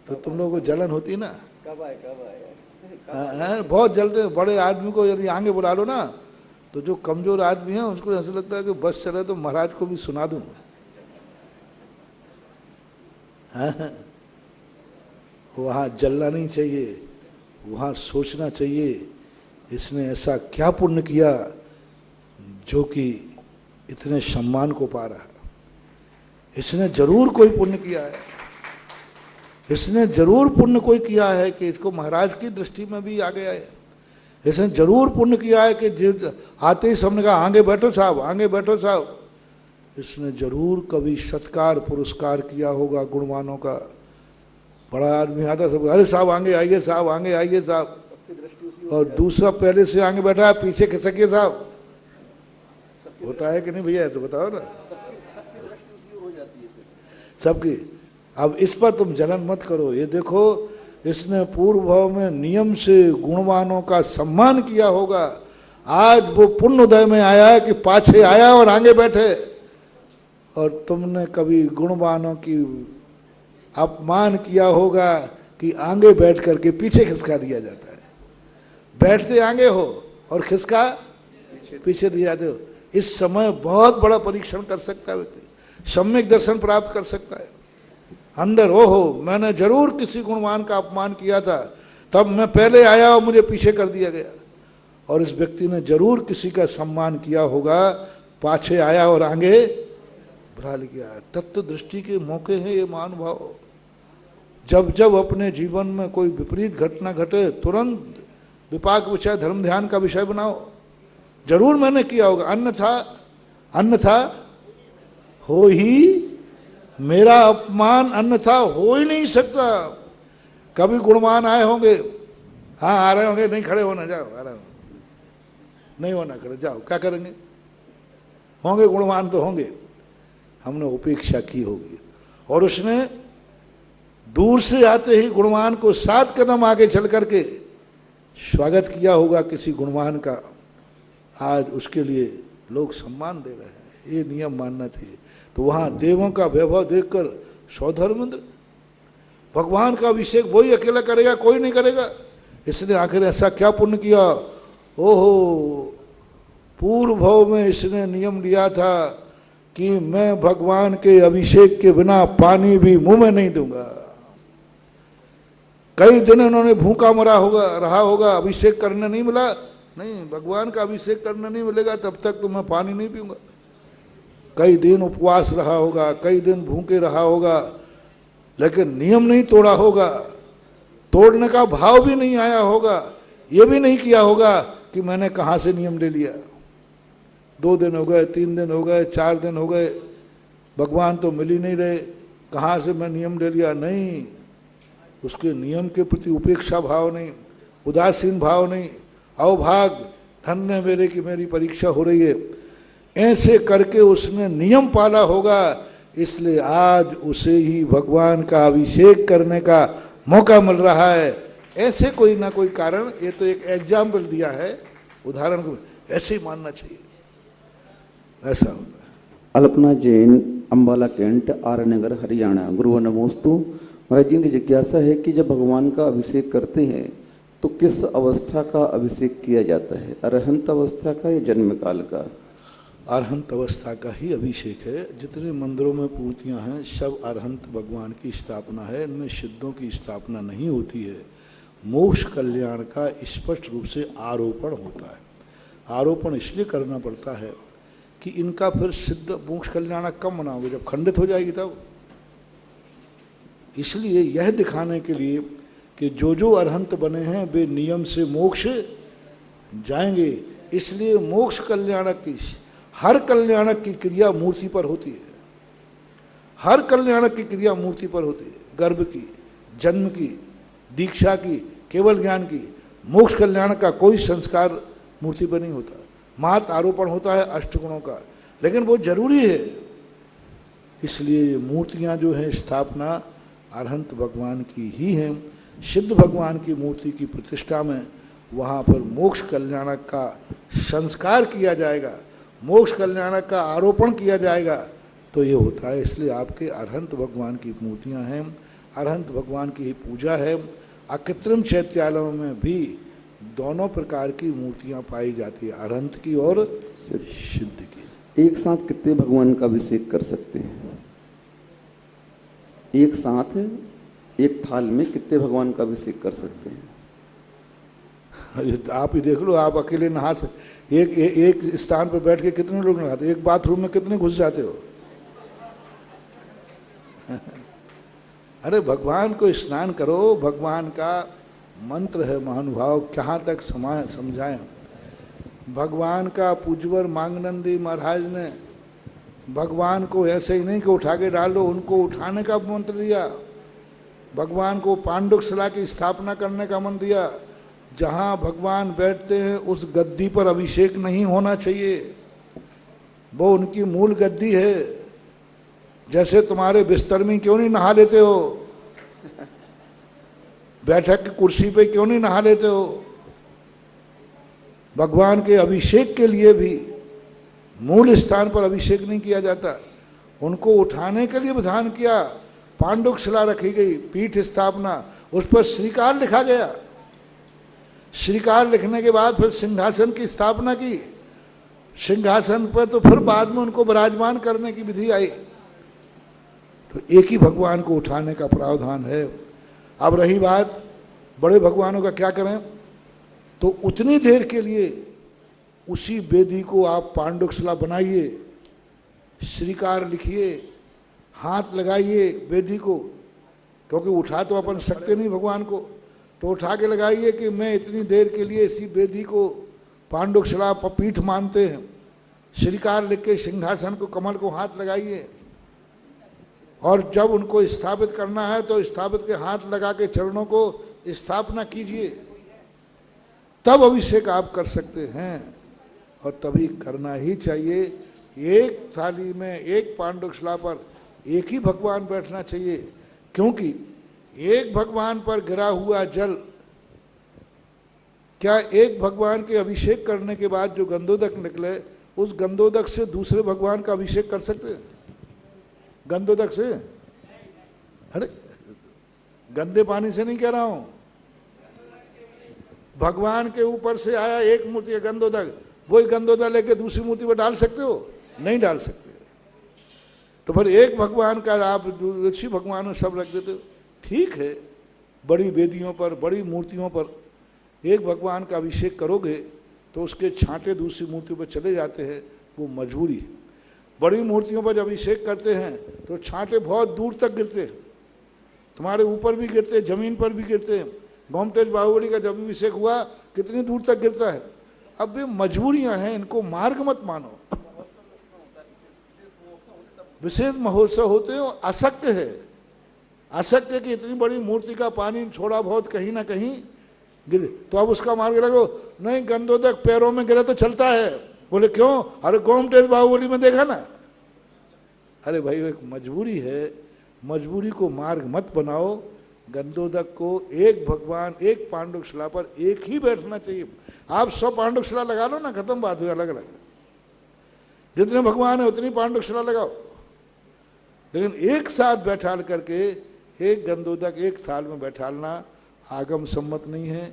तो तुम लोगों को जलन होती ना, कब आए बहुत जलते। बड़े आदमी को यदि आगे बुला लो ना, तो जो कमजोर आदमी है उसको ऐसा लगता है कि बस चले तो महाराज को भी सुना दूं। वहाँ जलना नहीं चाहिए, वहाँ सोचना चाहिए इसने ऐसा क्या पुण्य किया जो कि इतने सम्मान को पा रहा है। इसने जरूर कोई पुण्य किया है, इसने जरूर पुण्य कोई किया है कि इसको महाराज की दृष्टि में भी आ गया है। इसने जरूर पुण्य किया है कि आते ही सबने कहा आगे बैठो साहब, आगे बैठो साहब। इसने जरूर कभी सत्कार पुरस्कार किया होगा गुणवानों का। बड़ा आदमी आता सब अरे साहब आगे आइए साहब, आगे आइए साहब, और दूसरा पहले से आगे बैठा है पीछे खिसकिए साहब, होता है कि नहीं भैया, तो बताओ ना सबकी। अब इस पर तुम जलन मत करो। ये देखो, इसने पूर्व भाव में नियम से गुणवानों का सम्मान किया होगा। आज वो पुण्य उदय में आया है कि पाछे आया और आगे बैठे, और तुमने कभी गुणवानों की अपमान किया होगा कि आगे बैठ करके पीछे खिसका दिया जाता है। बैठते आगे हो और खिसका पीछे दिया जाते हो। इस समय बहुत बड़ा परीक्षण कर सकता है व्यक्ति, सम्यक दर्शन प्राप्त कर सकता है। अंदर ओहो मैंने जरूर किसी गुणवान का अपमान किया था, तब मैं पहले आया और मुझे पीछे कर दिया गया। और इस व्यक्ति ने जरूर किसी का सम्मान किया होगा, पाछे आया और आगे बढ़ा लिया। तत्व दृष्टि के मौके हैं ये महानुभाव। जब जब अपने जीवन में कोई विपरीत घटना घटे, तुरंत विपाक विषय धर्म ध्यान का विषय बनाओ। जरूर मैंने किया होगा, अन्यथा हो ही मेरा अपमान, अन्यथा हो ही नहीं सकता। कभी गुणवान आए होंगे, हाँ आ रहे होंगे, नहीं खड़े होना, जाओ आ रहे हो, नहीं होना खड़े, जाओ क्या करेंगे। होंगे गुणवान तो होंगे, हमने उपेक्षा की होगी। और उसने दूर से आते ही गुणवान को 7 कदम आगे चल करके स्वागत किया होगा किसी गुणवान का। आज उसके लिए लोग सम्मान दे रहे हैं। ये नियम मानना चाहिए। तो वहां देवों का वैभव देखकर सौधर्मेंद्र, भगवान का अभिषेक वही अकेला करेगा, कोई नहीं करेगा। इसने आखिर ऐसा क्या पुण्य किया। ओहो, पूर्व भाव में इसने नियम लिया था कि मैं भगवान के अभिषेक के बिना पानी भी मुंह में नहीं दूंगा। कई दिन उन्होंने भूखा रहा होगा, अभिषेक करने नहीं मिला। नहीं, भगवान का अभिषेक करने नहीं मिलेगा तब तक तो मैं पानी नहीं पीऊंगा। कई दिन उपवास रहा होगा, कई दिन भूखे रहा होगा, लेकिन नियम नहीं तोड़ा होगा। तोड़ने का भाव भी नहीं आया होगा। ये भी नहीं किया होगा कि मैंने कहां से नियम ले लिया। 2 दिन हो गए, 3 दिन हो गए, 4 दिन हो गए, भगवान तो मिल ही नहीं रहे, कहां से मैं नियम ले लिया। नहीं, उसके नियम के प्रति उपेक्षा भाव नहीं, उदासीन भाव नहीं, अवभाग, धन्य मेरे की मेरी परीक्षा हो रही है, ऐसे करके उसने नियम पाला होगा। इसलिए आज उसे ही भगवान का अभिषेक करने का मौका मिल रहा है। ऐसे कोई ना कोई कारण, ये तो एक एग्जाम्पल दिया है, उदाहरण को ऐसे ही मानना चाहिए। ऐसा होता है। अल्पना जैन, अंबाला कैंट, आर नगर, हरियाणा। गुरु नमोस्तु। महाराज जी की जिज्ञासा है कि जब भगवान का अभिषेक करते हैं तो किस अवस्था का अभिषेक किया जाता है, अरहंत अवस्था का या जन्म काल का? अरहंत अवस्था का ही अभिषेक है। जितने मंदिरों में मूर्तियां हैं सब अरहंत भगवान की स्थापना है। इनमें सिद्धों की स्थापना नहीं होती है। मोक्ष कल्याण का स्पष्ट रूप से आरोपण होता है। आरोपण इसलिए करना पड़ता है कि इनका फिर सिद्ध मोक्ष कल्याण कब मनाओगे, जब खंडित हो जाएगी तब। इसलिए यह दिखाने के लिए कि जो अरहंत बने हैं वे नियम से मोक्ष जाएंगे। इसलिए मोक्ष कल्याणक की, हर कल्याणक की क्रिया मूर्ति पर होती है। हर कल्याणक की क्रिया मूर्ति पर होती है। गर्भ की, जन्म की, दीक्षा की, केवल ज्ञान की। मोक्ष कल्याण का कोई संस्कार मूर्ति पर नहीं होता। मात्र आरोपण होता है अष्टगुणों का, लेकिन वो जरूरी है। इसलिए मूर्तियां जो है स्थापना अरहंत भगवान की ही है। सिद्ध भगवान की मूर्ति की प्रतिष्ठा में वहाँ पर मोक्ष कल्याणक का संस्कार किया जाएगा, मोक्ष कल्याणक का आरोपण किया जाएगा, तो ये होता है। इसलिए आपके अरहंत भगवान की मूर्तियाँ हैं, अरहंत भगवान की ही पूजा है। अकृत्रिम चैत्यालयों में भी दोनों प्रकार की मूर्तियाँ पाई जाती है, अरहंत की और सिद्ध की। एक साथ कितने भगवान का अभिषेक कर सकते हैं? एक साथ एक थाल में कितने भगवान का अभिषेक कर सकते हैं? आप ही देख लो, आप अकेले नहाते एक स्थान पर बैठ के कितने लोग नहाते, एक बाथरूम में कितने घुस जाते हो। अरे भगवान को स्नान करो, भगवान का मंत्र है महानुभाव, कहाँ तक समझाएं। भगवान का पूजवर मांगनंदी महाराज ने भगवान को ऐसे ही नहीं कि उठा के डाल दो, उनको उठाने का मंत्र दिया। भगवान को पांडुकशिला की स्थापना करने का मंत्र दिया। जहाँ भगवान बैठते हैं उस गद्दी पर अभिषेक नहीं होना चाहिए। वो उनकी मूल गद्दी है। जैसे तुम्हारे बिस्तर में क्यों नहीं नहा लेते हो, बैठक की कुर्सी पे क्यों नहीं नहा लेते हो। भगवान के अभिषेक के लिए भी मूल स्थान पर अभिषेक नहीं किया जाता, उनको उठाने के लिए विधान किया। पांडुक शिला रखी गई, पीठ स्थापना, उस पर श्रीकार लिखा गया। श्रीकार लिखने के बाद फिर सिंहासन की स्थापना की। सिंहासन पर तो फिर बाद में उनको विराजमान करने की विधि आई। तो एक ही भगवान को उठाने का प्रावधान है। अब रही बात बड़े भगवानों का क्या करें, तो उतनी देर के लिए उसी वेदी को आप पांडुक शिला बनाइए, श्रीकार लिखिए, हाथ लगाइए वेदी को, क्योंकि उठा तो अपन सकते नहीं भगवान को, तो उठा के लगाइए कि मैं इतनी देर के लिए इसी वेदी को पांडुक शिला पीठ मानते हैं। श्रीकार लिख के सिंहासन को, कमल को हाथ लगाइए, और जब उनको स्थापित करना है तो स्थापित के हाथ लगा के चरणों को स्थापना कीजिए, तब अभिषेक आप कर सकते हैं। और तभी करना ही चाहिए। एक थाली में, एक पांडुक शिला पर एक ही भगवान बैठना चाहिए, क्योंकि एक भगवान पर गिरा हुआ जल, क्या एक भगवान के अभिषेक करने के बाद जो गंधोदक निकले, उस गंधोदक से दूसरे भगवान का अभिषेक कर सकते हैं? गंधोदक से? अरे गंदे पानी से नहीं कह रहा हूं, भगवान के ऊपर से आया एक मूर्ति है गंधोदक, वही गंधोदक लेके दूसरी मूर्ति पर डाल सकते हो? नहीं डाल सकते। तो फिर एक भगवान का आप ऋषि भगवान सब रख देते हो। ठीक है, बड़ी वेदियों पर, बड़ी मूर्तियों पर एक भगवान का अभिषेक करोगे तो उसके छांटे दूसरी मूर्तियों पर चले जाते हैं, वो मजबूरी है। बड़ी मूर्तियों पर जब अभिषेक करते हैं तो छांटे बहुत दूर तक गिरते हैं, तुम्हारे ऊपर भी गिरते हैं, जमीन पर भी गिरते हैं। गोमतेज बाहुबली का जब अभिषेक हुआ कितनी दूर तक गिरता है। अब ये मजबूरियां हैं, इनको मार्ग मत मानो। विशेष महोत्सव होते हैं, असत्य है, असत्य कि इतनी बड़ी मूर्ति का पानी छोड़ा बहुत कहीं ना कहीं गिरे, तो अब उसका मार्ग लगो। नहीं, गंधोदक पैरों में गिरे तो चलता है। बोले क्यों? अरे गोमतेज बाहुबली में देखा ना। अरे भाई, एक मजबूरी है, मजबूरी को मार्ग मत बनाओ। गंधोदक को एक भगवान, एक पांडुक शिला पर एक ही बैठना चाहिए। आप 100 पांडुक शिला लगा लो ना, खत्म बात हुई। अलग अलग जितने भगवान है उतनी पांडुक शिला लगाओ, लेकिन एक साथ बैठाल करके एक गंधोदक एक थाल में बैठालना आगम सम्मत नहीं है,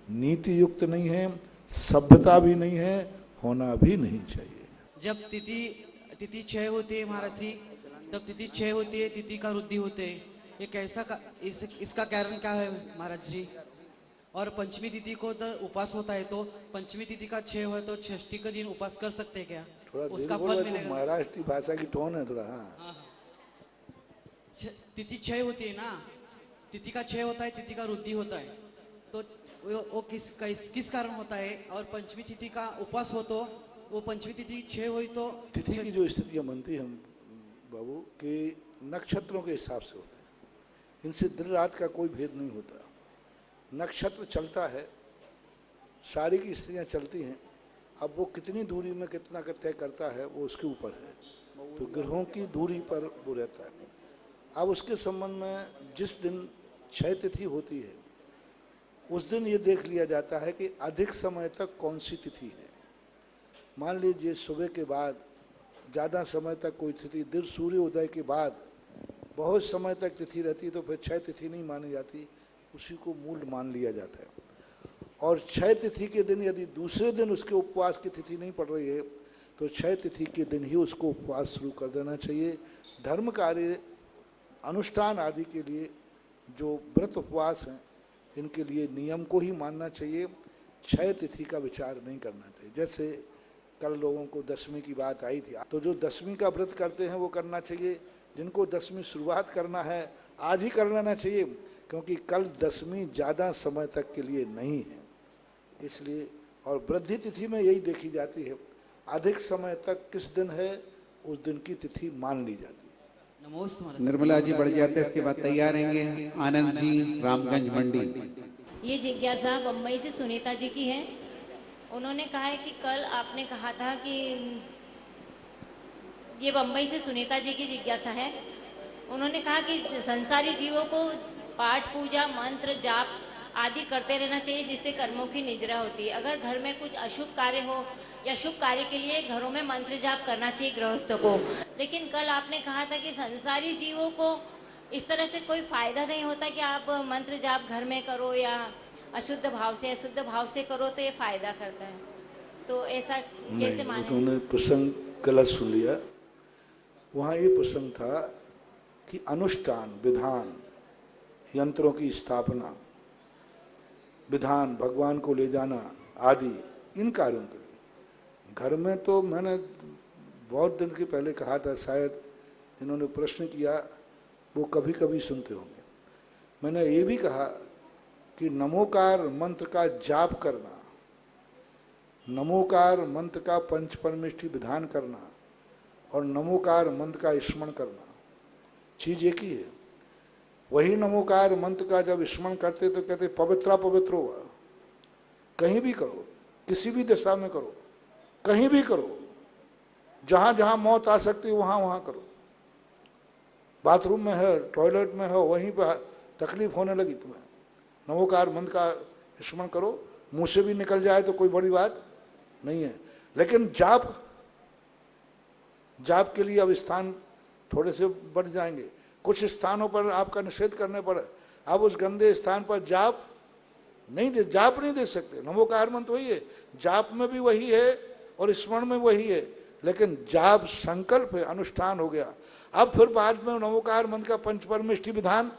नीति युक्त नहीं है, सभ्यता भी नहीं है, होना भी नहीं चाहिए। जब तिथि क्षय होती है महाराज श्री, तब तिथि क्षय होती है, तिथि का वृद्धि होते है, ये कैसा इसका कारण क्या है महाराज श्री? और पंचमी तिथि को तो उपास होता है, तो पंचमी तिथि का क्षय हो तो षष्ठी का दिन उपास कर सकते हैं क्या? उसका फल मिलेगा? महाराष्ट्री भाषा की टोन है थोड़ा। हाँ, तिथि क्षय होती है ना, तिथि का क्षय होता है, तिथि का वृद्धि होता है, तो वो किस कारण होता है? और पंचमी तिथि का उपास हो तो वो पंचमी तिथि क्षय हुई तो तिथि की जो स्थितियां बनती है बाबू के नक्षत्रों के हिसाब से होते हैं, इनसे दिन रात का कोई भेद नहीं होता। नक्षत्र चलता है, सारी की स्थितियां चलती हैं, अब वो कितनी दूरी में कितना तय करता है वो उसके ऊपर है। तो ग्रहों की दूरी पर वो रहता है। अब उसके संबंध में जिस दिन क्षय तिथि होती है उस दिन ये देख लिया जाता है कि अधिक समय तक कौन सी तिथि है। मान लीजिए सुबह के बाद ज़्यादा समय तक कोई तिथि, दिन सूर्य उदय के बाद बहुत समय तक तिथि रहती, तो फिर क्षय तिथि नहीं मानी जाती, उसी को मूल मान लिया जाता है। और क्षय तिथि के दिन यदि दूसरे दिन उसके उपवास की तिथि नहीं पड़ रही है तो क्षय तिथि के दिन ही उसको उपवास शुरू कर देना चाहिए। धर्म कार्य, अनुष्ठान आदि के लिए जो व्रत उपवास हैं, इनके लिए नियम को ही मानना चाहिए, क्षय तिथि का विचार नहीं करना चाहिए। जैसे कल लोगों को दशमी की बात आई थी, तो जो दशमी का व्रत करते हैं वो करना चाहिए। जिनको दशमी शुरुआत करना है आज ही कर लेना चाहिए, क्योंकि कल दशमी ज़्यादा समय तक के लिए नहीं है, इसलिए। और वृद्धि तिथि में यही देखी जाती है, अधिक समय तक किस दिन है उस दिन की तिथि मान ली जाती है। निर्मला जी बढ़ जाते हैं, इसके बाद तैयार रहेंगे आनंद जी, रामगंज मंडी। ये जिज्ञासा बम्बई से सुनीता जी की है। उन्होंने कहा है कि कल आपने कहा था कि ये बम्बई से सुनीता जी की जिज्ञासा है। उन्होंने कहा कि संसारी जीवों को पाठ पूजा मंत्र जाप आदि करते रहना चाहिए, जिससे कर्मों की निजरा होती है। अगर घर में कुछ अशुभ कार्य हो या शुभ कार्य के लिए घरों में मंत्र जाप करना चाहिए गृहस्थों को। लेकिन कल आपने कहा था कि संसारी जीवों को इस तरह से कोई फायदा नहीं होता कि आप मंत्र जाप घर में करो या अशुद्ध भाव से अशुद्ध भाव से करो तो ये फायदा करता है, तो ऐसा कैसे माने? उन्होंने प्रसंग गलत सुन लिया। वहाँ ये प्रसंग था कि अनुष्ठान विधान, यंत्रों की स्थापना, विधान, भगवान को ले जाना आदि, इन कार्यों के लिए घर में तो मैंने बहुत दिन के पहले कहा था, शायद इन्होंने प्रश्न किया वो कभी कभी सुनते होंगे। मैंने ये भी कहा कि नमोकार मंत्र का जाप करना, नमोकार मंत्र का पंचपरमेष्ठी विधान करना और नमोकार मंत्र का स्मरण करना चीज एक ही है। वही नमोकार मंत्र का जब स्मरण करते तो कहते पवित्रा पवित्र हुआ। कहीं भी करो, किसी भी दिशा में करो, कहीं भी करो, जहां जहां मौत आ सकती है वहां वहां करो। बाथरूम में है, टॉयलेट में हो, वहीं पर तकलीफ होने लगी तुम्हें, नमोकार मंत्र का स्मरण करो। मुंह से भी निकल जाए तो कोई बड़ी बात नहीं है। लेकिन जाप के लिए अब स्थान थोड़े से बढ़ जाएंगे। कुछ स्थानों पर आपका निषेध करने पर आप उस गंदे स्थान पर जाप नहीं दे सकते। नमोकार मंत्र वही है, जाप में भी वही है और स्मरण में वही है, लेकिन जाप संकल्प है, अनुष्ठान हो गया। अब फिर बाद में नमोकार मंत्र का पंचपरमेष्ठी विधान,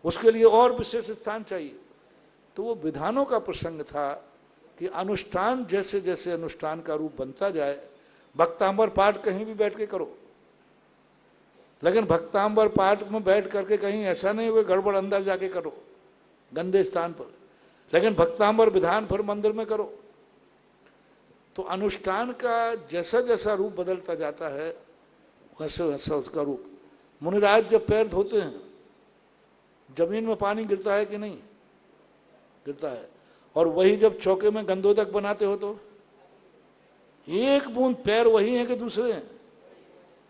उसके लिए और विशेष स्थान चाहिए। तो वो विधानों का प्रसंग था कि अनुष्ठान जैसे जैसे अनुष्ठान का रूप बनता जाए, भक्तांबर पाठ कहीं भी बैठ के करो, लेकिन भक्तांबर पाठ में बैठ करके कहीं ऐसा नहीं हुए गड़बड़ अंदर जाके करो गंदे स्थान पर, लेकिन भक्तांबर विधान फिर मंदिर में करो। तो अनुष्ठान का जैसा जैसा रूप बदलता जाता है वैसे वैसा उसका रूप। मुनिराज जब पैर धोते हैं, जमीन में पानी गिरता है कि नहीं गिरता है, और वही जब चौके में गंधोदक बनाते हो तो एक बूंद पैर वही है कि दूसरे हैं,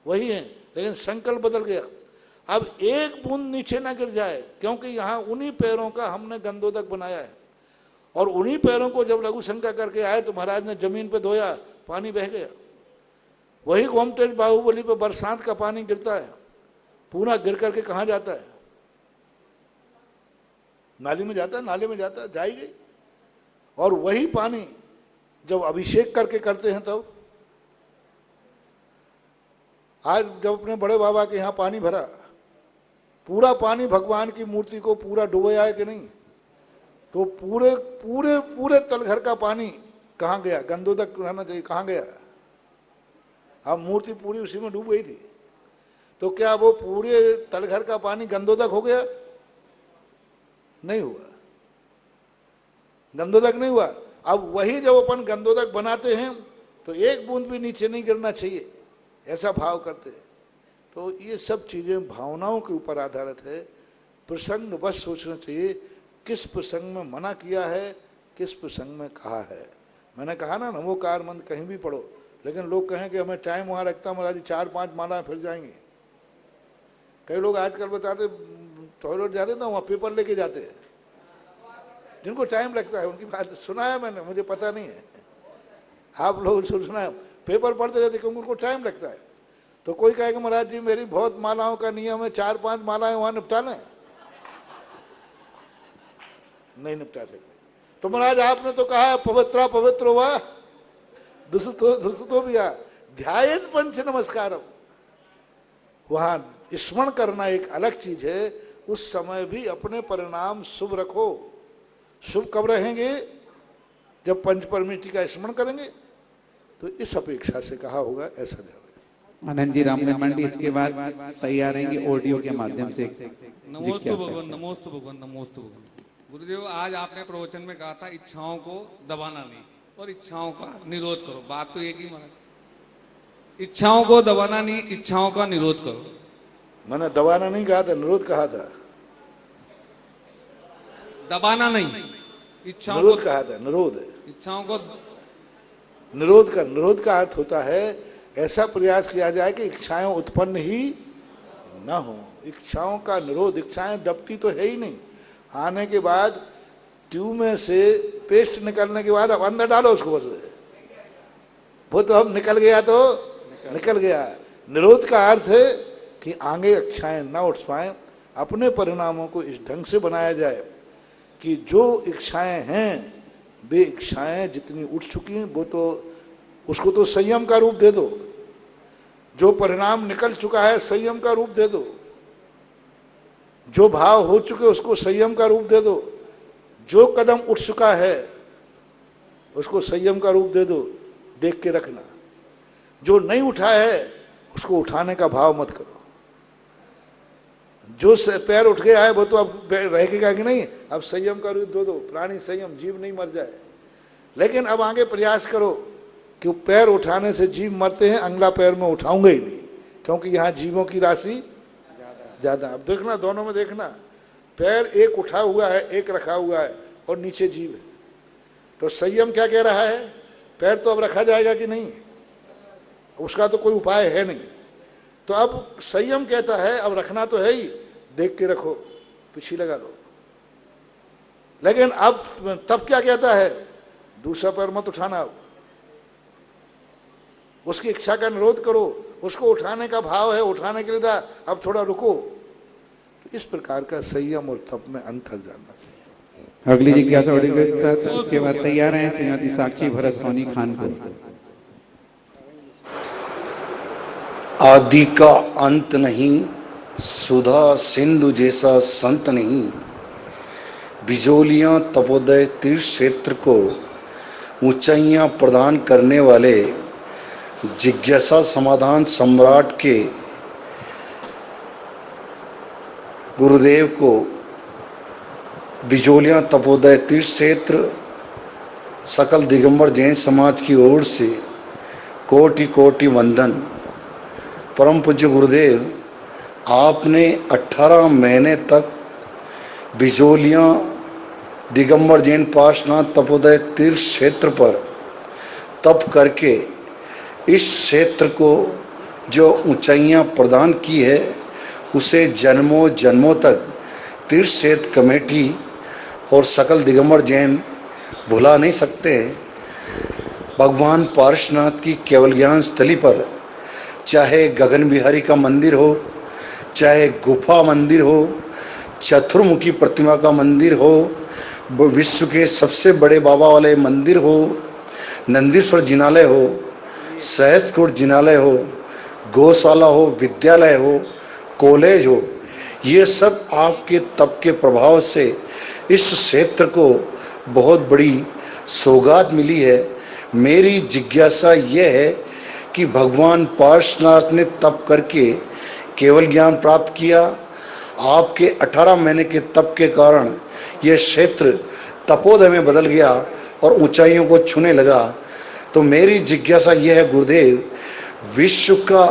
वही है, लेकिन संकल्प बदल गया। अब एक बूंद नीचे ना गिर जाए, क्योंकि यहां उन्हीं पैरों का हमने गंधोदक बनाया है, और उन्हीं पैरों को जब लघु शंका करके आए तो महाराज ने जमीन पे धोया, पानी बह गया। वही गोमटेज बाहुबली पे बरसात का पानी गिरता है, पूरा गिर करके कहां जाता है? नाली में जाता है, नाले में जाता है, जाई गई। और वही पानी जब अभिषेक करके करते हैं तब, आज जब अपने बड़े बाबा के यहाँ पानी भरा, पूरा पानी भगवान की मूर्ति को पूरा डुबोया है कि नहीं? तो पूरे पूरे पूरे तलघर का पानी कहाँ गया? गंधोदक रहना चाहिए, कहाँ गया? अब मूर्ति पूरी उसी में डूब गई थी, तो क्या वो पूरे तलघर का पानी गंधोदक हो गया? नहीं हुआ, गंधोदक नहीं हुआ। अब वही जब अपन गंधोदक बनाते हैं तो एक बूंद भी नीचे नहीं गिरना चाहिए, ऐसा भाव करते हैं। तो ये सब चीजें भावनाओं के ऊपर आधारित है। प्रसंग बस सोचना चाहिए किस प्रसंग में मना किया है, किस प्रसंग में कहा है। मैंने कहा ना नमोकार मंत्र कहीं भी पढ़ो, लेकिन लोग कहें कि हमें टाइम वहां रखता महाराज जी 4-5 माला फिर जाएंगे। कई लोग आजकल बताते टॉयलेट जाते ना, वहाँ पेपर लेके जाते हैं, जिनको टाइम लगता है। उनकी बात सुना है मैंने, मुझे पता नहीं है, आप लोग सुना है, पेपर पढ़ते रहते क्योंकि उनको टाइम लगता है। तो कोई कहेगा महाराज जी मेरी बहुत मालाओं का नियम है, 4-5 मालाएं वहां निपटाना है, नहीं निपटा सकते। तो महाराज आपने तो कहा है पवित्रा पवित्र हुआ, दुसतो भी आ ध्यायेत पंच नमस्कारम, वहां स्मरण करना एक अलग चीज है। उस समय भी अपने परिणाम शुभ रखो। शुभ कब रहेंगे? जब पंचपरमेष्ठी का स्मरण करेंगे। तो इस अपेक्षा से कहा होगा, ऐसा ध्यान। आनंद जी रामगंज मंडी इसके बाद तैयार रहेंगे ऑडियो के माध्यम से। नमोस्तु भगवान, नमोस्तु भगवान, नमोस्तु भगवान। गुरुदेव आज आपने प्रवचन में कहा था इच्छाओं को दबाना नहीं और इच्छाओं का निरोध करो। बात तो एक ही महाराज, इच्छाओं को दबाना नहीं, इच्छाओं का निरोध करो। मैंने दबाना नहीं कहा था, निरोध कहा था। दबाना नहीं, इच्छाओं निरोध कहा था, निरोध। इच्छाओं को निरोध का अर्थ होता है ऐसा प्रयास किया जाए कि इच्छाएं उत्पन्न ही न हो। इच्छाओं का निरोध, इच्छाएं दबती तो है ही नहीं। आने के बाद ट्यूब में से पेस्ट निकलने के बाद अब अंदर डालो उसको, बस वो तो अब निकल गया तो निकल गया। निरोध का अर्थ है कि आगे इच्छाएं न उठ पाए। अपने परिणामों को इस ढंग से बनाया जाए कि जो इच्छाएं हैं वे इच्छाएं जितनी उठ चुकी हैं वो तो उसको तो संयम का रूप दे दो। जो परिणाम निकल चुका है संयम का रूप दे दो। जो भाव हो चुके उसको संयम का रूप दे दो। जो कदम उठ चुका है उसको संयम का रूप दे दो, देख के रखना। जो नहीं उठा है उसको उठाने का भाव मत करो। जो पैर उठ गया है वो तो अब रहेगा कि नहीं, अब संयम का रूप दे दो। प्राणी संयम, जीव नहीं मर जाए। लेकिन अब आगे प्रयास करो कि पैर उठाने से जीव मरते हैं, अगला पैर में उठाऊंगा ही नहीं, क्योंकि यहाँ जीवों की राशि ज्यादा। अब देखना, दोनों में देखना, पैर एक उठा हुआ है, एक रखा हुआ है और नीचे जीव है। तो संयम क्या कह रहा है, पैर तो अब रखा जाएगा कि नहीं, उसका तो कोई उपाय है नहीं। तो अब संयम कहता है अब रखना तो है ही, देख के रखो, पीछे लगा लो। लेकिन अब तब क्या कहता है, दूसरा पैर मत उठाना। अब उसकी इच्छा का निरोध करो, उसको उठाने का भाव है, उठाने के लिए था, अब थोड़ा रुको। इस प्रकार का संयम और तप में अंतर जानना चाहिए। अगली जिज्ञासा के साथ उसके बाद तैयार हैं श्रीमती साक्षी भरत सोनी खानपुर। आदि का अंत नहीं, सुधा सिंधु जैसा संत नहीं, बिजोलियां तपोदय तीर्थ क्षेत्र को ऊंचाइयां प्रदान करने वाले जिज्ञासा समाधान सम्राट के गुरुदेव को बिजोलियां तपोदय तीर्थ क्षेत्र सकल दिगंबर जैन समाज की ओर से कोटि कोटि वंदन। परम पूज्य गुरुदेव, आपने 18 महीने तक बिजोलियां दिगंबर जैन पार्श्वनाथ तपोदय तीर्थ क्षेत्र पर तप करके इस क्षेत्र को जो ऊंचाइयां प्रदान की है उसे जन्मों जन्मों तक तीर्थ क्षेत्र कमेटी और सकल दिगंबर जैन भुला नहीं सकते। भगवान पार्श्वनाथ की केवल ज्ञान स्थली पर चाहे गगन बिहारी का मंदिर हो, चाहे गुफा मंदिर हो, चतुर्मुखी प्रतिमा का मंदिर हो, विश्व के सबसे बड़े बाबा वाले मंदिर हो, नंदीश्वर जिनालय हो, सहस्त्रकोट जिनालय हो, गौशाला हो, विद्यालय हो, कॉलेज हो, ये सब आपके तप के प्रभाव से इस क्षेत्र को बहुत बड़ी सौगात मिली है। मेरी जिज्ञासा यह है कि भगवान पार्श्वनाथ ने तप करके केवल ज्ञान प्राप्त किया, आपके 18 महीने के तप के कारण यह क्षेत्र तपोदय में बदल गया और ऊंचाइयों को छूने लगा। तो मेरी जिज्ञासा यह है गुरुदेव, विश्व का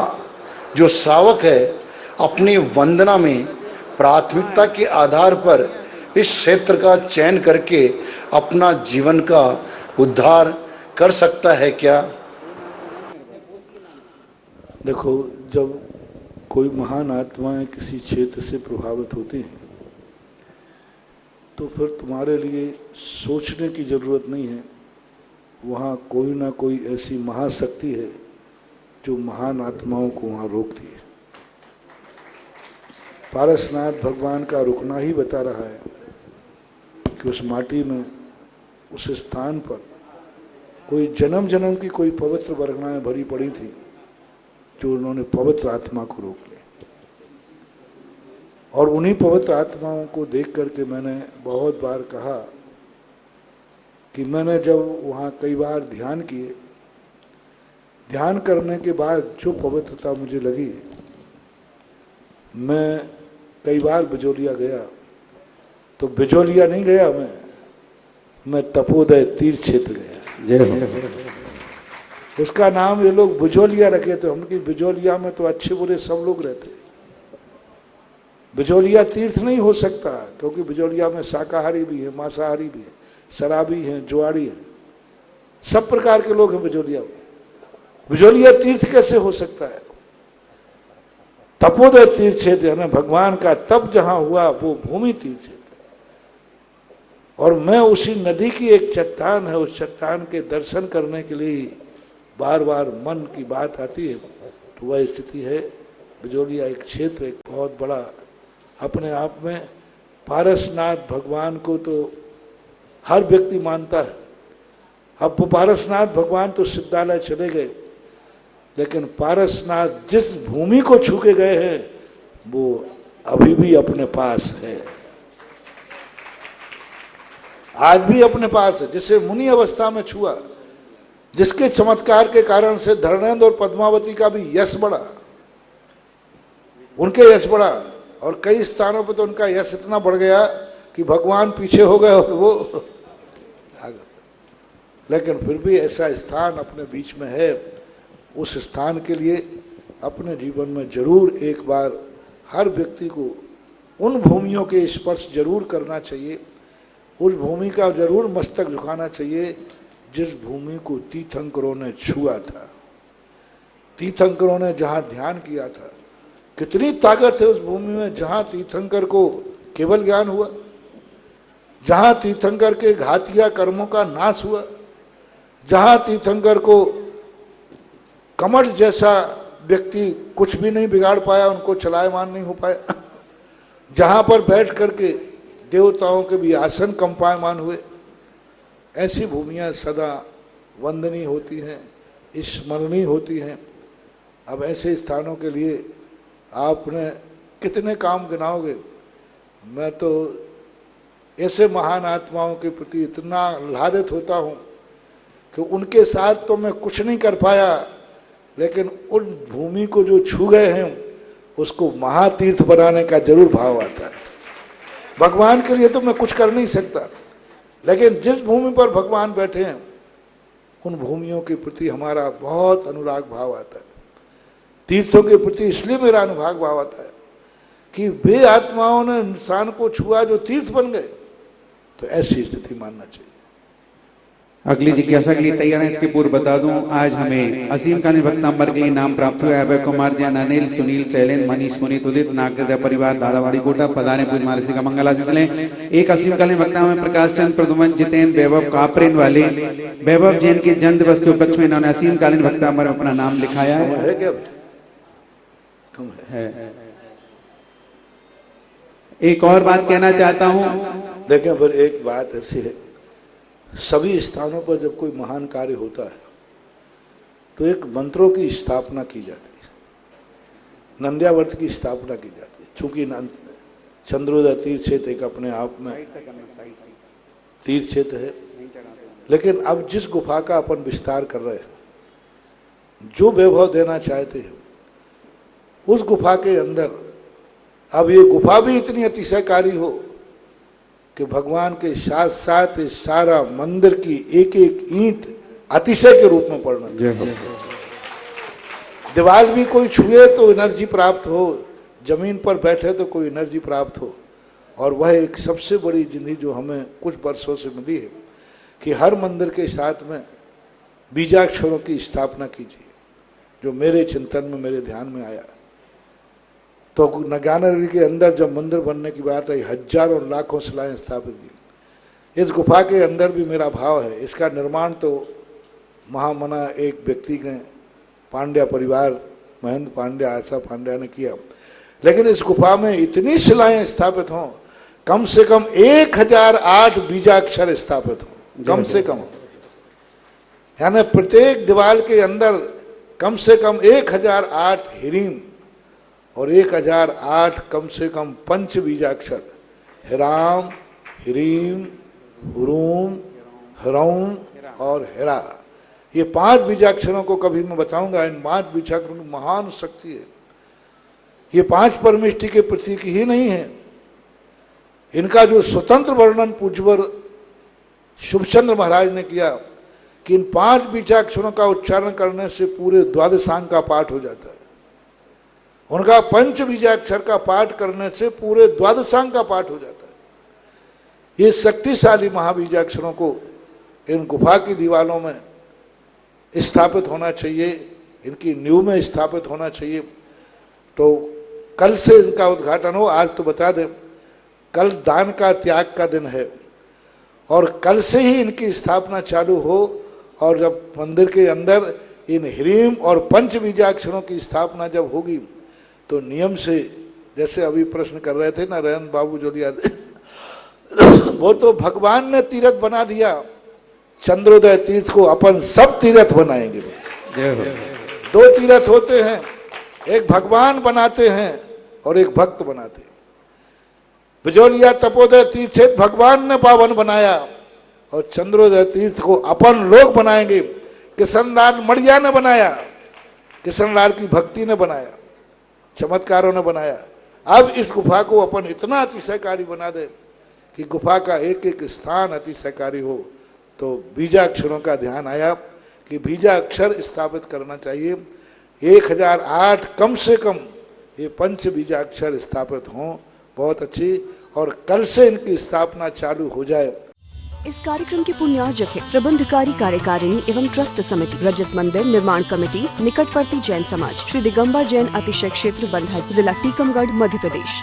जो श्रावक है अपनी वंदना में प्राथमिकता के आधार पर इस क्षेत्र का चयन करके अपना जीवन का उद्धार कर सकता है क्या? देखो, जब कोई महान आत्माएं किसी क्षेत्र से प्रभावित होती हैं तो फिर तुम्हारे लिए सोचने की जरूरत नहीं है। वहाँ कोई ना कोई ऐसी महाशक्ति है जो महान आत्माओं को वहाँ रोकती है। पारसनाथ भगवान का रुकना ही बता रहा है कि उस माटी में, उस स्थान पर कोई जन्म जन्म की कोई पवित्र वर्गनाएं भरी पड़ी थी जो उन्होंने पवित्र आत्मा को रोक लिया। और उन्हीं पवित्र आत्माओं को देख करके मैंने बहुत बार कहा कि मैंने जब वहाँ कई बार ध्यान किए, ध्यान करने के बाद जो पवित्रता मुझे लगी, मैं कई बार बिजोलिया गया तो बिजोलिया नहीं गया, मैं तपोदय तीर्थ क्षेत्र गया। उसका नाम ये लोग बिजोलिया रखे थे। उनकी बिजोलिया में तो अच्छे बुरे सब लोग रहते। बिजोलिया तीर्थ नहीं हो सकता क्योंकि बिजोलिया में शाकाहारी भी है, मांसाहारी भी है, शराबी हैं, जुआड़ी हैं, सब प्रकार के लोग हैं बिजोलिया में। बिजोलिया तीर्थ कैसे हो सकता है? तपोदय तीर्थ क्षेत्र है ना, भगवान का तप जहां हुआ वो भूमि तीर्थ क्षेत्र। और मैं उसी नदी की एक चट्टान है, उस चट्टान के दर्शन करने के लिए बार बार मन की बात आती है। तो वह स्थिति है। बिजोलिया एक क्षेत्र, एक बहुत बड़ा अपने आप में। पारसनाथ भगवान को तो हर व्यक्ति मानता है। अब वो पारसनाथ भगवान तो सिद्धालय चले गए, लेकिन पारसनाथ जिस भूमि को छू के गए हैं वो अभी भी अपने पास है, आज भी अपने पास है। जिसे मुनि अवस्था में छुआ, जिसके चमत्कार के कारण से धर्मेंद्र और पद्मावती का भी यश बढ़ा, उनके यश बढ़ा। और कई स्थानों पर तो उनका यश इतना बढ़ गया कि भगवान पीछे हो गए और वो आ गए। लेकिन फिर भी ऐसा स्थान अपने बीच में है। उस स्थान के लिए अपने जीवन में जरूर एक बार हर व्यक्ति को उन भूमियों के स्पर्श जरूर करना चाहिए। उस भूमि का जरूर मस्तक झुकाना चाहिए जिस भूमि को तीर्थंकरों ने छुआ था, तीर्थंकरों ने जहां ध्यान किया था। कितनी ताकत है उस भूमि में जहां तीर्थंकर को केवल ज्ञान हुआ, जहां तीर्थंकर के घातिया कर्मों का नाश हुआ, जहां तीर्थंकर को कमर जैसा व्यक्ति कुछ भी नहीं बिगाड़ पाया, उनको चलायमान नहीं हो पाया, जहां पर बैठ करके देवताओं के भी आसन कंपायमान हुए। ऐसी भूमियां सदा वंदनीय होती हैं, स्मरणीय होती हैं। अब ऐसे स्थानों के लिए आपने कितने काम गिनाओगे। मैं तो ऐसे महान आत्माओं के प्रति इतना आह्लादित होता हूं कि उनके साथ तो मैं कुछ नहीं कर पाया, लेकिन उन भूमि को जो छू गए हैं उसको महातीर्थ बनाने का जरूर भाव आता है। भगवान के लिए तो मैं कुछ कर नहीं सकता, लेकिन जिस भूमि पर भगवान बैठे हैं उन भूमियों के प्रति हमारा बहुत अनुराग भाव आता है। तीर्थों के प्रति इसलिए मेरा अनुराग भाव आता है कि वे आत्माओं ने इंसान को छुआ जो तीर्थ बन गए। तो ऐसी स्थिति मानना चाहिए। अगली जिज्ञासा के लिए तैयार है। इसके पूर्व बता दूं, आज हमें असीम कालीन भक्तांबर के लिए नाम प्राप्त हुआ है। अभय कुमार जैन, अनिल, सुनील, शैलेंद्र, मनीष, पुनीत, उदित, नागदेव परिवार, दादावाड़ी कोटा, पधारे पूज महाराज का मंगलाशीष लें। एक असीम कालीन भक्ता में प्रकाश चंद, प्रदुमन, जितेंद्र, वैभव कापरेन वाले वैभव जैन के जन्म दिवस के उपलक्ष्य में इन्होंने असीम कालीन भक्तांबर में अपना नाम लिखाया है। एक और बात कहना चाहता हूँ। देखिए, फिर एक बात ऐसी है, सभी स्थानों पर जब कोई महान कार्य होता है तो एक मंत्रों की स्थापना की जाती है, नंद्यावर्त की स्थापना की जाती है। चूंकि चंद्रोदय तीर्थ क्षेत्र एक अपने आप में तीर्थ क्षेत्र है, लेकिन अब जिस गुफा का अपन विस्तार कर रहे हैं, जो वैभव देना चाहते हैं उस गुफा के अंदर, अब ये गुफा भी इतनी अतिशयकारी हो कि भगवान के साथ साथ इस सारा मंदिर की एक एक ईंट अतिशय के रूप में पड़ना चाहिए। दीवार भी कोई छुए तो एनर्जी प्राप्त हो, जमीन पर बैठे तो कोई एनर्जी प्राप्त हो। और वह एक सबसे बड़ी जिंदगी जो हमें कुछ वर्षों से मिली है कि हर मंदिर के साथ में बीजाक्षरों की स्थापना कीजिए, जो मेरे चिंतन में, मेरे ध्यान में आया। तो नगानगरी के अंदर जब मंदिर बनने की बात आई, हजारों लाखों शिलाएं स्थापित की। इस गुफा के अंदर भी मेरा भाव है। इसका निर्माण तो महामना एक व्यक्ति ने, पांड्या परिवार, महेंद्र पांड्या, आशा पांड्या ने किया, लेकिन इस गुफा में इतनी शिलाएं स्थापित हों, कम से कम 1008 बीजाक्षर स्थापित हों, कम से कम। यानी प्रत्येक दीवार के अंदर कम से कम 1008 हिरीम और 1008 कम से कम पंच बीजाक्षर, हिराम, हिरीम, हुरूम, हरौम और हेरा। ये 5 बीजाक्षरों को कभी मैं बताऊंगा। इन 5 बीजाक्षरों की महान शक्ति है। ये 5 परमेष्टि के प्रतीक ही नहीं है, इनका जो स्वतंत्र वर्णन पूज्यवर शुभचंद्र महाराज ने किया कि इन 5 बीजाक्षरों का उच्चारण करने से पूरे द्वादशांग का पाठ हो जाता है। उनका पंच बीजाक्षर का पाठ करने से पूरे द्वादशांग का पाठ हो जाता है। ये शक्तिशाली महाबीजाक्षरों को इन गुफा की दीवारों में स्थापित होना चाहिए। इनकी नींव में स्थापित होना चाहिए। तो कल से इनका उद्घाटन हो। आज तो बता दें, कल दान का त्याग का दिन है और कल से ही इनकी स्थापना चालू हो। और जब मंदिर के अंदर इन ह्रीम और पंच बीजाक्षरों की स्थापना जब होगी तो नियम से, जैसे अभी प्रश्न कर रहे थे ना रेहन बाबू जोलिया, वो तो भगवान ने तीर्थ बना दिया, चंद्रोदय तीर्थ को अपन सब तीर्थ बनाएंगे। दो तीर्थ होते हैं, एक भगवान बनाते हैं और एक भक्त बनाते हैं। बिजोलिया तपोदय तीर्थ से भगवान ने पावन बनाया और चंद्रोदय तीर्थ को अपन लोग बनाएंगे। किशनलाल मड़िया ने बनाया, किशनलाल की भक्ति ने बनाया, चमत्कारों ने बनाया। अब इस गुफा को अपन इतना अतिशयकारी बना दे कि गुफा का एक एक स्थान अतिशयकारी हो। तो बीजाक्षरों का ध्यान आया कि बीजाक्षर स्थापित करना चाहिए। 1008 कम से कम ये पंच बीजाक्षर स्थापित हों, बहुत अच्छी। और कल से इनकी स्थापना चालू हो जाए। इस कार्यक्रम के पुण्यार्जक है प्रबंधकारी कार्यकारिणी एवं ट्रस्ट समिति, रजत मंदिर निर्माण कमेटी, निकटवर्ती जैन समाज, श्री दिगंबर जैन अतिशय क्षेत्र बंधा, जिला टीकमगढ़, मध्य प्रदेश।